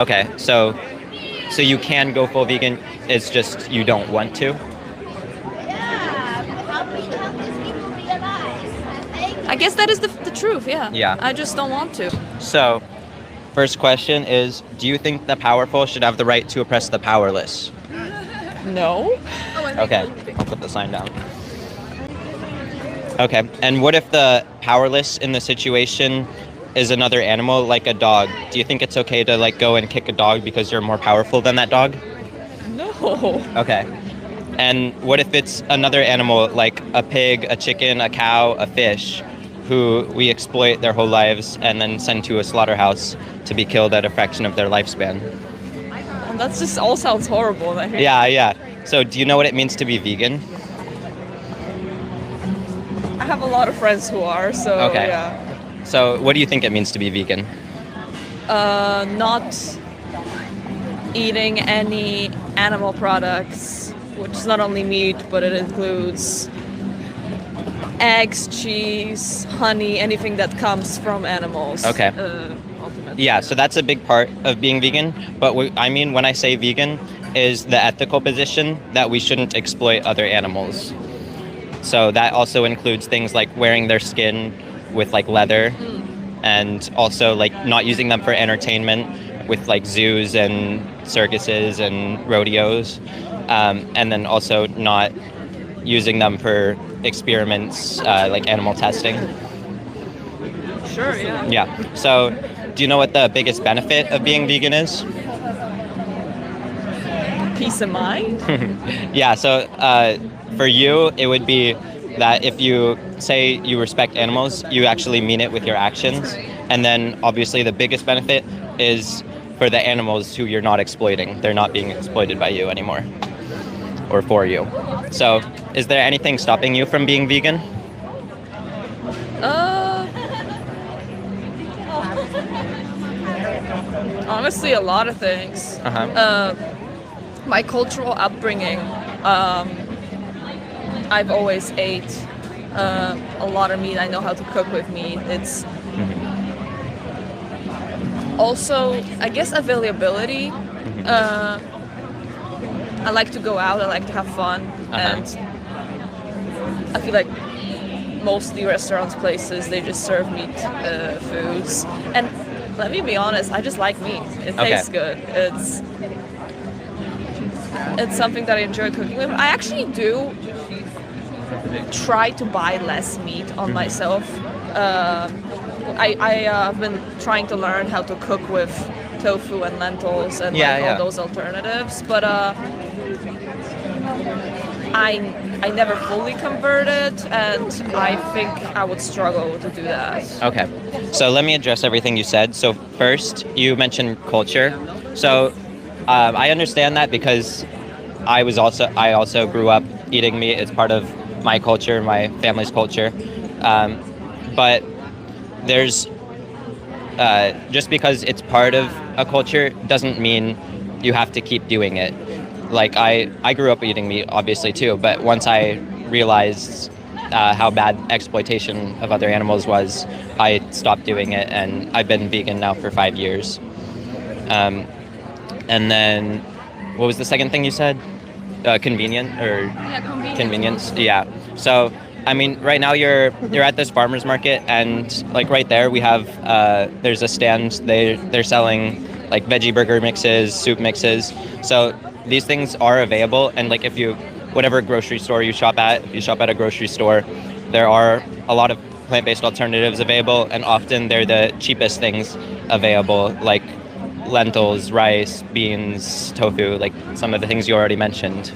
Okay, so you can go full vegan, it's just you don't want to? I guess that is the truth, yeah. Yeah. I just don't want to. So, first question is, do you think the powerful should have the right to oppress the powerless? No. Okay, I'll put the sign down. Okay, and what if the powerless in the situation is another animal, like a dog? Do you think it's okay to like go and kick a dog because you're more powerful than that dog? No. Okay. And what if it's another animal, like a pig, a chicken, a cow, a fish, who we exploit their whole lives and then send to a slaughterhouse to be killed at a fraction of their lifespan? Well, that just all sounds horrible. Yeah. So do you know what it means to be vegan? I have a lot of friends who are, so Okay. yeah. So what do you think it means to be vegan? Not eating any animal products, which is not only meat, but it includes eggs, cheese, honey, anything that comes from animals. Okay. Ultimately. Yeah, so that's a big part of being vegan. But I mean when I say vegan is the ethical position that we shouldn't exploit other animals. So that also includes things like wearing their skin with like leather and also like not using them for entertainment with like zoos and circuses and rodeos. And then also not using them for experiments like animal testing. Sure, yeah. Yeah. So do you know what the biggest benefit of being vegan is? Peace of mind. Yeah, so for you, it would be that if you say you respect animals, you actually mean it with your actions. And then obviously the biggest benefit is for the animals who you're not exploiting. They're not being exploited by you anymore or for you. So is there anything stopping you from being vegan? Honestly, a lot of things. My cultural upbringing, I've always ate a lot of meat. I know how to cook with meat. It's also, I guess, availability. I like to go out. I like to have fun, and I feel like mostly restaurants, places, they just serve meat foods. And let me be honest, I just like meat. It tastes good. It's something that I enjoy cooking with. I actually do try to buy less meat on myself. I've been trying to learn how to cook with tofu and lentils and all those alternatives, but I never fully converted, and I think I would struggle to do that. Okay, so let me address everything you said. So first, you mentioned culture. So I understand that because I also grew up eating meat. It's part of my culture, my family's culture. But there's just because it's part of a culture doesn't mean you have to keep doing it. Like I grew up eating meat, obviously too, but once I realized how bad exploitation of other animals was, I stopped doing it, and I've been vegan now for 5 years. And then, what was the second thing you said? Convenient or convenience? Yeah. So I mean, right now you're at this farmer's market, and like right there we have there's a stand. They're selling like veggie burger mixes, soup mixes. So these things are available, and like if you whatever grocery store you shop at, if you shop at a grocery store, there are a lot of plant-based alternatives available, and often they're the cheapest things available, like lentils, rice, beans, tofu, like some of the things you already mentioned.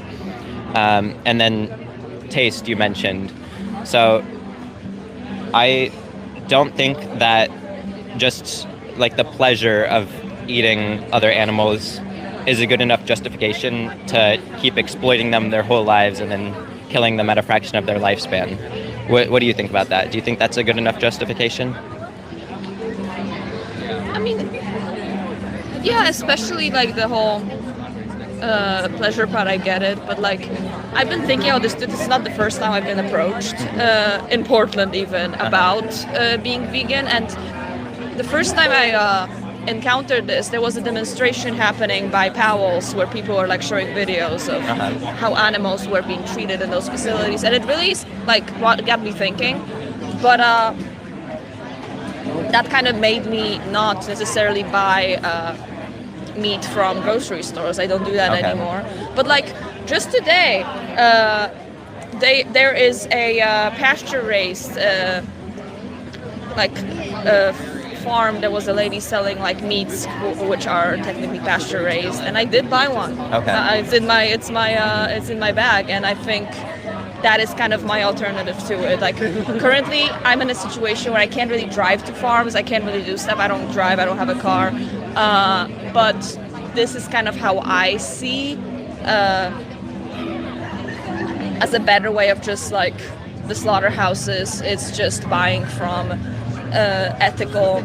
And then taste you mentioned. So I don't think that just like the pleasure of eating other animals is a good enough justification to keep exploiting them their whole lives and then killing them at a fraction of their lifespan. What do you think about that? Do you think that's a good enough justification? I mean, yeah, especially like the whole pleasure part, I get it, but like I've been thinking, this is not the first time I've been approached in Portland even about being vegan, and the first time I encountered this, there was a demonstration happening by Powell's where people were like showing videos of how animals were being treated in those facilities, and it really like got me thinking. But that kind of made me not necessarily buy meat from grocery stores. I don't do that anymore. But like just today, there is a pasture-raised farm. There was a lady selling like meats which are technically pasture-raised, and I did buy one. It's in my bag, and I think that is kind of my alternative to it. Like currently, I'm in a situation where I can't really drive to farms. I can't really do stuff. I don't drive. I don't have a car. But this is kind of how I see as a better way of just like the slaughterhouses. It's just buying from ethical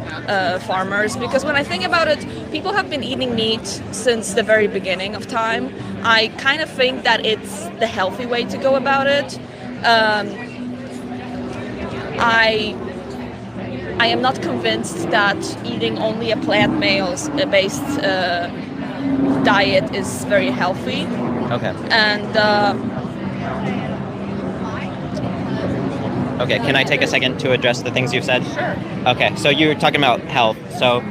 farmers, because when I think about it, people have been eating meat since the very beginning of time. I kind of think that it's the healthy way to go about it. I am not convinced that eating only a plant-based diet is very healthy. And okay, can I take a second to address the things you've said? Sure. Okay, so you were talking about health. So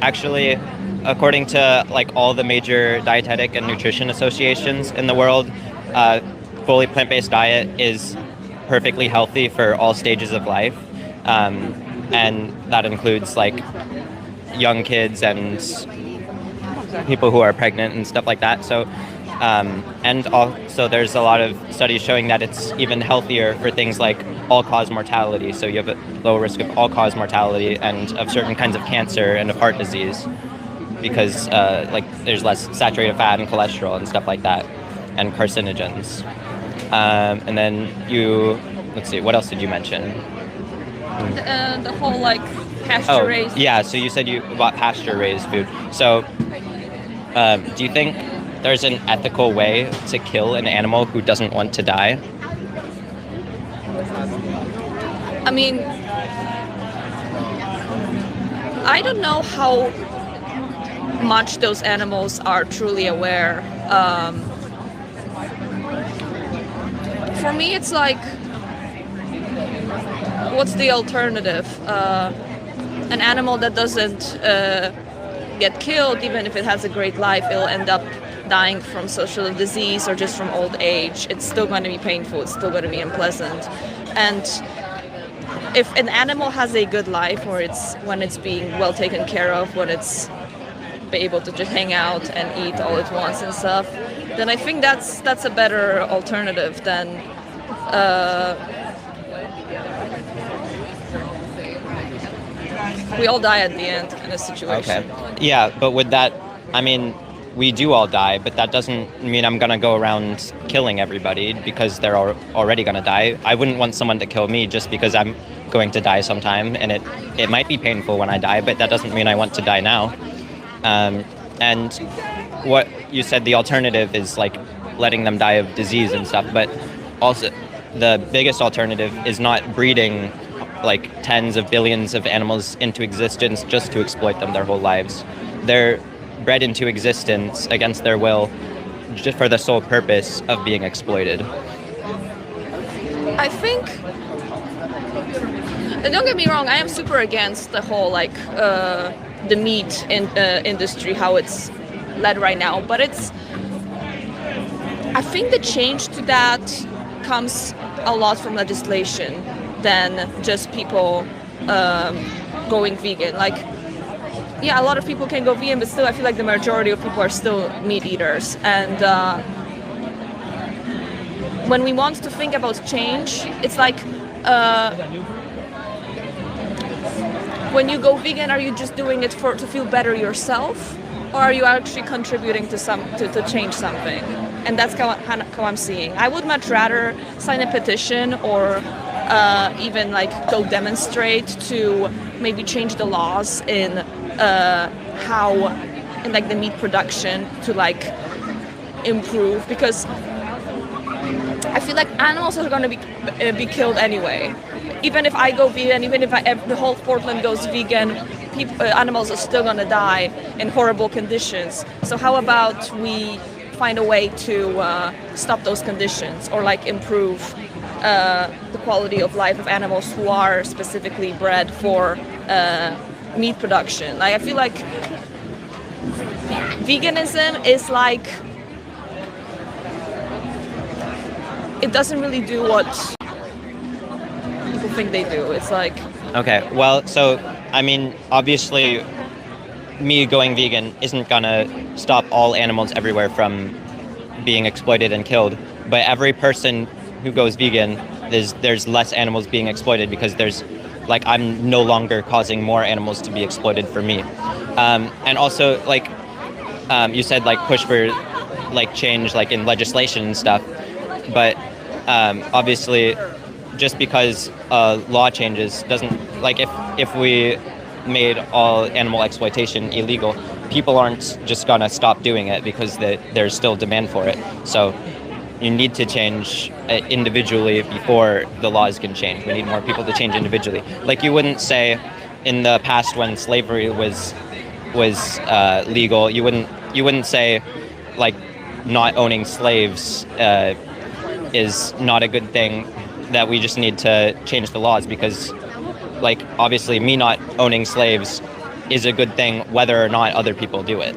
actually, according to like all the major dietetic and nutrition associations in the world, fully plant-based diet is perfectly healthy for all stages of life. And that includes like young kids and people who are pregnant and stuff like that. So and also there's a lot of studies showing that it's even healthier for things like all-cause mortality. So you have a low risk of all-cause mortality and of certain kinds of cancer and of heart disease, because like there's less saturated fat and cholesterol and stuff like that, and carcinogens. And then let's see, what else did you mention? The whole like pasture-raised. Yeah, so you said you bought pasture-raised food. So do you think there's an ethical way to kill an animal who doesn't want to die? I mean, I don't know how much those animals are truly aware. For me, it's like, what's the alternative? An animal that doesn't get killed, even if it has a great life, it'll end up dying from social disease or just from old age. It's still going to be painful. It's still going to be unpleasant. And if an animal has a good life, or when it's being well taken care of, when it's able to just hang out and eat all it wants and stuff, then I think that's a better alternative than we all die at the end kind of situation. Okay. Yeah, but would that, I mean, we do all die, but that doesn't mean I'm going to go around killing everybody because they're already going to die. I wouldn't want someone to kill me just because I'm going to die sometime, and it might be painful when I die, but that doesn't mean I want to die now. And what you said, the alternative is like letting them die of disease and stuff, but also the biggest alternative is not breeding like tens of billions of animals into existence just to exploit them their whole lives. They're bred into existence against their will just for the sole purpose of being exploited. I think, don't get me wrong, I am super against the whole like the meat industry, how it's led right now, but I think the change to that comes a lot from legislation than just people going vegan. Like, yeah, a lot of people can go vegan, but still I feel like the majority of people are still meat eaters. And when we want to think about change, it's like when you go vegan, are you just doing it to feel better yourself, or are you actually contributing to change something? And that's how I'm seeing. I would much rather sign a petition or even like go demonstrate to maybe change the laws in how in like the meat production to like improve, because I feel like animals are going to be killed anyway. Even if I go vegan, even if the whole Portland goes vegan, animals are still gonna die in horrible conditions. So how about we find a way to stop those conditions, or like improve the quality of life of animals who are specifically bred for meat production? Like, I feel like veganism is like, it doesn't really do what people think they do. It's like... Okay, well, so, I mean, obviously, me going vegan isn't gonna stop all animals everywhere from being exploited and killed, but every person who goes vegan, there's less animals being exploited, because I'm no longer causing more animals to be exploited for me. And also, like, you said, like, push for, like, change, like, in legislation and stuff, but obviously, just because law changes doesn't, like, if we made all animal exploitation illegal, people aren't just gonna stop doing it because there's still demand for it. So you need to change individually before the laws can change. We need more people to change individually. Like, you wouldn't say in the past when slavery was legal, you wouldn't say, like, not owning slaves is not a good thing, that we just need to change the laws, because, like, obviously me not owning slaves is a good thing whether or not other people do it.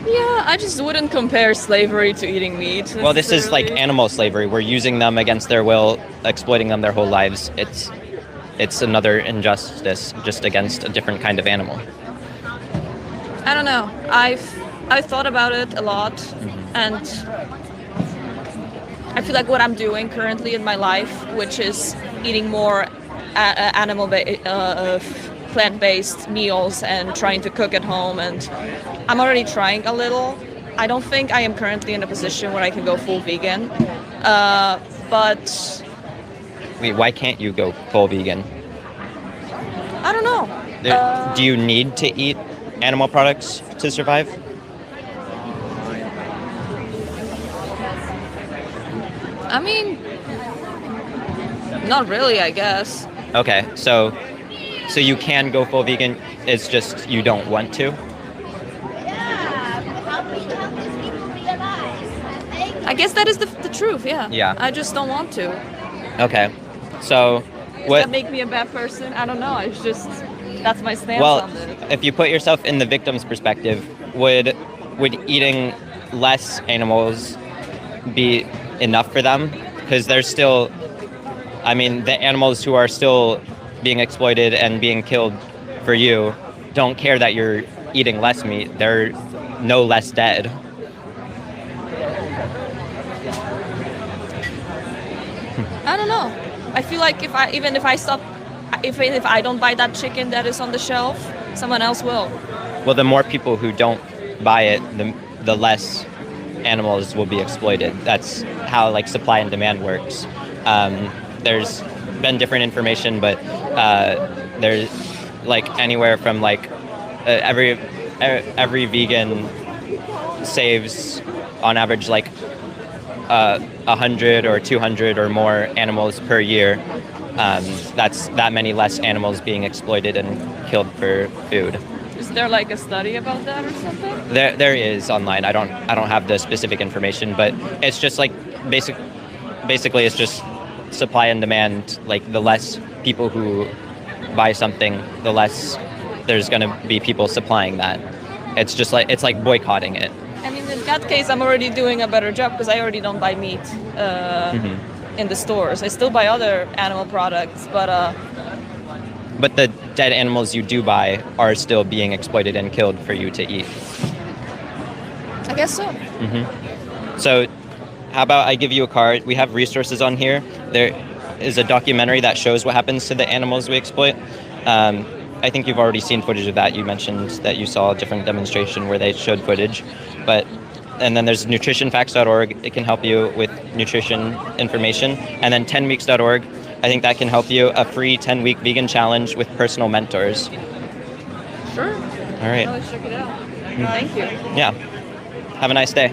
Yeah, I just wouldn't compare slavery to eating meat. Well, this is like animal slavery. We're using them against their will, exploiting them their whole lives. It's another injustice, just against a different kind of animal. I don't know. I've thought about it a lot, and I feel like what I'm doing currently in my life, which is eating more plant-based meals and trying to cook at home, and I'm already trying a little. I don't think I am currently in a position where I can go full vegan, but... Wait, why can't you go full vegan? I don't know. Do you need to eat animal products to survive? I mean, not really, I guess. Okay, so you can go full vegan, it's just you don't want to? I guess that is the truth, yeah. Yeah. I just don't want to. Okay, so... Does that make me a bad person? I don't know, it's just... That's my stance on this. If you put yourself in the victim's perspective, would eating less animals be enough for them? Because there's still... I mean, the animals who are still being exploited and being killed for you don't care that you're eating less meat. They're no less dead. I don't know. I feel like if I don't buy that chicken that is on the shelf, someone else will. Well, the more people who don't buy it, the less animals will be exploited. That's how, like, supply and demand works. There's been different information, but there's, like, anywhere from, like, every vegan saves on average, like, 100 or 200 or more animals per year. That's that many less animals being exploited and killed for food. Is there, like, a study about that or something? There is online. I don't have the specific information, but it's just like basically it's just supply and demand. Like, the less people who buy something, the less there's going to be people supplying that. It's like boycotting it. I mean, in that case, I'm already doing a better job because I already don't buy meat in the stores. I still buy other animal products, but the dead animals you do buy are still being exploited and killed for you to eat. I guess so. So how about I give you a card? We have resources on here. There is a documentary that shows what happens to the animals we exploit. I think you've already seen footage of that. You mentioned that you saw a different demonstration where they showed footage. And then there's nutritionfacts.org. It can help you with nutrition information. And then 10weeks.org. I think that can help you. A free 10-week vegan challenge with personal mentors. Sure. All right. Let's check it out. Thank you. Yeah. Have a nice day.